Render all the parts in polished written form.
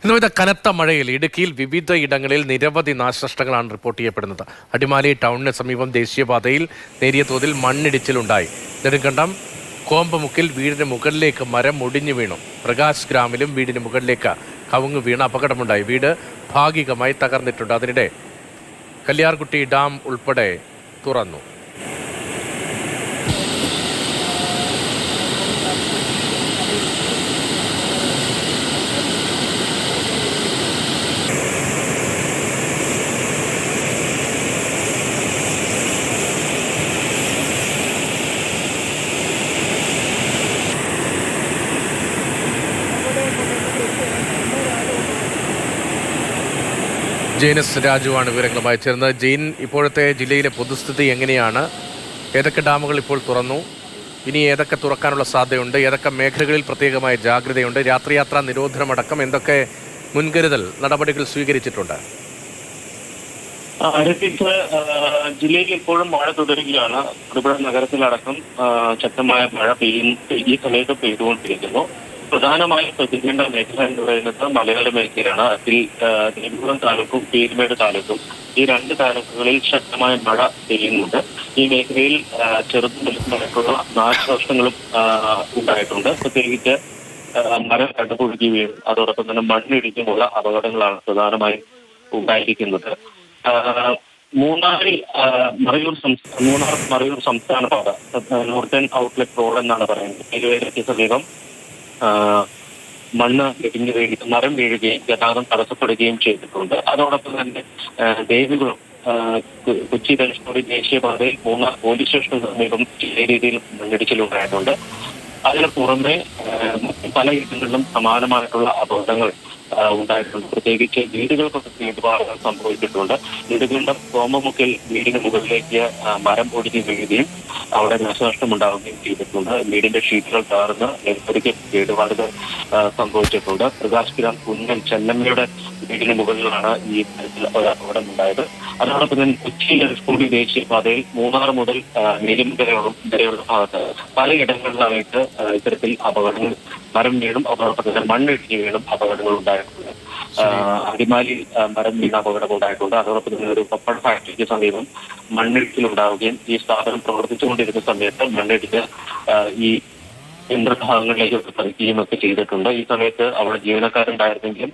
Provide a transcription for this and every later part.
ഇന്നുവരെ കനത്ത മഴയിൽ ഇടുക്കിയിൽ വിവിധ ഇടങ്ങളിൽ നിരവധി നാശനഷ്ടങ്ങളാണ് റിപ്പോർട്ട് ചെയ്യപ്പെടുന്നത്. അടിമാലി ടൗണിന് സമീപം ദേശീയപാതയിൽ നേരിയ തോതിൽ മണ്ണിടിച്ചിലുണ്ടായി. നെടുങ്കണ്ടം കോമ്പമുക്കിൽ വീടിന് മുകളിലേക്ക് മരം ഒടിഞ്ഞു വീണു. പ്രകാശ് ഗ്രാമിലും വീടിന് മുകളിലേക്ക് കവുങ്ങ് വീണ അപകടമുണ്ടായി. വീട് ഭാഗികമായി തകർന്നിട്ടുണ്ട്. അതിനിടെ കല്യാർകുട്ടി ഡാം ഉൾപ്പെടെ തുറന്നു. ജെയിനസ് രാജുവാണ് വിവരങ്ങളുമായി ചേർന്നത്. ജെയിൻ, ഇപ്പോഴത്തെ ജില്ലയിലെ പൊതുസ്ഥിതി എങ്ങനെയാണ്? ഏതൊക്കെ ഡാമുകൾ ഇപ്പോൾ തുറന്നു? ഇനി ഏതൊക്കെ തുറക്കാനുള്ള സാധ്യതയുണ്ട്? ഏതൊക്കെ മേഖലകളിൽ പ്രത്യേകമായ ജാഗ്രതയുണ്ട്? രാത്രിയാത്രാ നിരോധനമടക്കം എന്തൊക്കെ മുൻകരുതൽ നടപടികൾ സ്വീകരിച്ചിട്ടുണ്ട്? ജില്ലയിൽ ഇപ്പോഴും മഴ തുടരുകയാണ്. തൊടുപുഴ നഗരത്തിലടക്കം ശക്തമായ മഴ ഈ സമയത്ത് പെയ്തുകൊണ്ടിരിക്കുന്നു. പ്രധാനമായും ശ്രദ്ധിക്കേണ്ട മേഖല എന്ന് പറയുന്നത് മലയോര മേഖലയാണ്. അതിൽ നെടുങ്കണ്ടം താലൂക്കും പീരുമേട് താലൂക്കും, ഈ രണ്ട് താലൂക്കുകളിൽ ശക്തമായ മഴ പെയ്യുന്നുണ്ട്. ഈ മേഖലയിൽ ചെറുതും വലുതുമായിട്ടുള്ള നാശനഷ്ടങ്ങളും ഉണ്ടായിട്ടുണ്ട്. പ്രത്യേകിച്ച് മരം കടപുഴകി വീഴും, അതോടൊപ്പം തന്നെ മണ്ണിടിക്കുമുള്ള അപകടങ്ങളാണ് പ്രധാനമായും ഉണ്ടായിരിക്കുന്നത്. മൂന്നാർ മറയൂർ സംസ്ഥാന പാത, നോർത്തേൺ ഔട്ട്ലെറ്റ് റോഡ് എന്നാണ് പറയുന്നത്. തിരുവേലയ്ക്ക് സമീപം മണ്ണ് ഇടിഞ്ഞു വീഴുകയും മരം വീഴുകയും ഗതാഗതം തടസ്സപ്പെടുകയും ചെയ്തിട്ടുണ്ട്. അതോടൊപ്പം തന്നെ ദേവികുളം കൊച്ചി ധനുഷ്കോടി ദേശീയപാതയിൽ മൂന്നാർ പോലീസ് സ്റ്റേഷന് സമീപം ചെറിയ രീതിയിൽ മണ്ണിടിച്ചിലുണ്ടായിട്ടുണ്ട്. അതിന് പുറമെ പല ഇടങ്ങളിലും സമാനമായിട്ടുള്ള അപകടങ്ങൾ ഉണ്ടായിട്ടുണ്ട്. പ്രത്യേകിച്ച് വീടുകൾക്കൊക്കെ കേടുപാടുകൾ സംഭവിച്ചിട്ടുണ്ട്. നെടുങ്കണ്ടം കോമ്പമുക്കിൽ വീടിന് മുകളിലേക്ക് മരം ഒടിഞ്ഞു വീഴുകയും അവിടെ നാശനഷ്ടം ഉണ്ടാവുകയും ചെയ്തിട്ടുണ്ട്. വീടിന്റെ ഷീറ്റുകൾ തകർന്ന് നിരവധി കേടുപാടുകൾ സംഭവിച്ചിട്ടുണ്ട്. പ്രകാശ് ഗ്രാം കുന്നൻ ചെന്നമ്മയുടെ വീടിന് മുകളിലാണ് ഈ തരത്തിൽ ഒരു അപകടമുണ്ടായത്. അതോടൊപ്പം തന്നെ കൊച്ചി ധനുഷ്കോടി ദേശീയപാതയിൽ മൂന്നാർ മുതൽ നെടുങ്കണ്ടം വരെയുള്ള ഭാഗത്ത് പലയിടങ്ങളിലായിട്ട് ഇത്തരത്തിൽ അപകടങ്ങൾ മരം വീണും അതോടൊപ്പം തന്നെ മണ്ണിടിഞ്ഞു വീണും അപകടങ്ങൾ ഉണ്ടായിട്ടുണ്ട്. അടിമാലി മരം വീണ അപകടം ഉണ്ടായിട്ടുണ്ട്. അതോടൊപ്പം തന്നെ ഒരു പപ്പട ഫാക്ടറിക്ക് സമീപം മണ്ണിടിച്ചിലുണ്ടാവുകയും ഈ സ്ഥാപനം പ്രവർത്തിച്ചുകൊണ്ടിരുന്ന സമയത്ത് മണ്ണിടിച്ച് ഈ യന്ത്രഭാഗങ്ങളിലേക്ക് പറിക്കുകയും ഒക്കെ ചെയ്തിട്ടുണ്ട്. ഈ സമയത്ത് അവിടെ ജീവനക്കാരുണ്ടായിരുന്നെങ്കിലും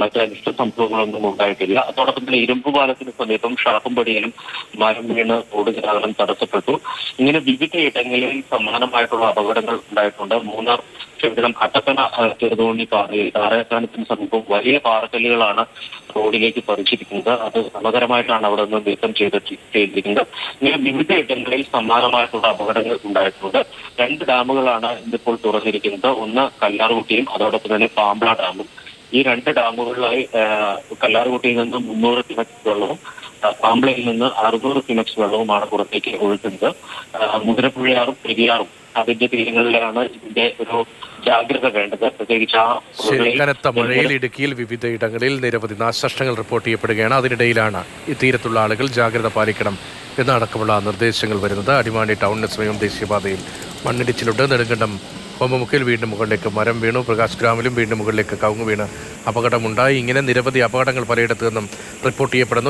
മറ്റ് അനിഷ്ട സംഭവങ്ങളൊന്നും ഉണ്ടായിട്ടില്ല. അതോടൊപ്പം തന്നെ ഇരുമ്പ് പാലത്തിന് സമീപം ഷാപ്പുംപടിയിലും മരം വീണ് റോഡ് ഗതാഗതം തടസ്സപ്പെട്ടു. ഇങ്ങനെ വിവിധ ഇടങ്ങളിൽ സമാനമായിട്ടുള്ള അപകടങ്ങൾ ഉണ്ടായിട്ടുണ്ട്. മൂന്നാർ കട്ടപ്പന ചെറുതോണി പാതയിൽ താരസ്ഥാനത്തിന് സമീപം വലിയ പാറക്കല്ലുകളാണ് റോഡിലേക്ക് പറിച്ചിരിക്കുന്നത്. അത് സമകരമായിട്ടാണ് അവിടെ നിന്ന് നീക്കം ചെയ്തിരിക്കുന്നത്. ഇങ്ങനെ വിവിധ ഇടങ്ങളിൽ സമാനമായിട്ടുള്ള അപകടങ്ങൾ ഉണ്ടായിട്ടുണ്ട്. രണ്ട് ഡാമുകളാണ് ഇതിപ്പോൾ തുറന്നിരിക്കുന്നത്. ഒന്ന് കല്ലാർകുട്ടിയും അതോടൊപ്പം തന്നെ പാമ്പ്ള ഡാമും. ഈ രണ്ട് ഡാമുകളിലായി കല്ലാർകുട്ടിയിൽ നിന്ന് 300 ക്യുമെക്സ് വെള്ളവും പാമ്പ്ളയിൽ നിന്ന് 600 ക്യുമെക്സ് വെള്ളവുമാണ് പുറത്തേക്ക് ഒഴുകുന്നത്. മുതിരപ്പുഴയാറും പെരിയാറും അതിന്റെ തീരങ്ങളിലാണ് ഇതിന്റെ ഒരു ജാഗ്രത വേണ്ടത്. പ്രത്യേകിച്ച് കനത്ത മഴയിൽ ഇടുക്കിയിൽ വിവിധ ഇടങ്ങളിൽ നിരവധി നാശനഷ്ടങ്ങൾ റിപ്പോർട്ട് ചെയ്യപ്പെടുകയാണ്. അതിനിടയിലാണ് ഈ തീരത്തുള്ള ആളുകൾ ജാഗ്രത പാലിക്കണം എന്നടക്കമുള്ള നിർദ്ദേശങ്ങൾ വരുന്നത്. അടിമാലി ടൗണിന് സമീപം ദേശീയപാതയിൽ മണ്ണിടിച്ചിലുണ്ട്. നെടുങ്കണ്ടം കോമ്പമുക്കിൽ വീടിന് മുകളിലേക്ക് മരം വീണു. പ്രകാശ് ഗ്രാമിലും വീടിന് മുകളിലേക്ക് കവുങ്ങ് വീണ് അപകടമുണ്ടായി. ഇങ്ങനെ നിരവധി അപകടങ്ങൾ പലയിടത്തു നിന്നും റിപ്പോർട്ട് ചെയ്യപ്പെടുന്നു.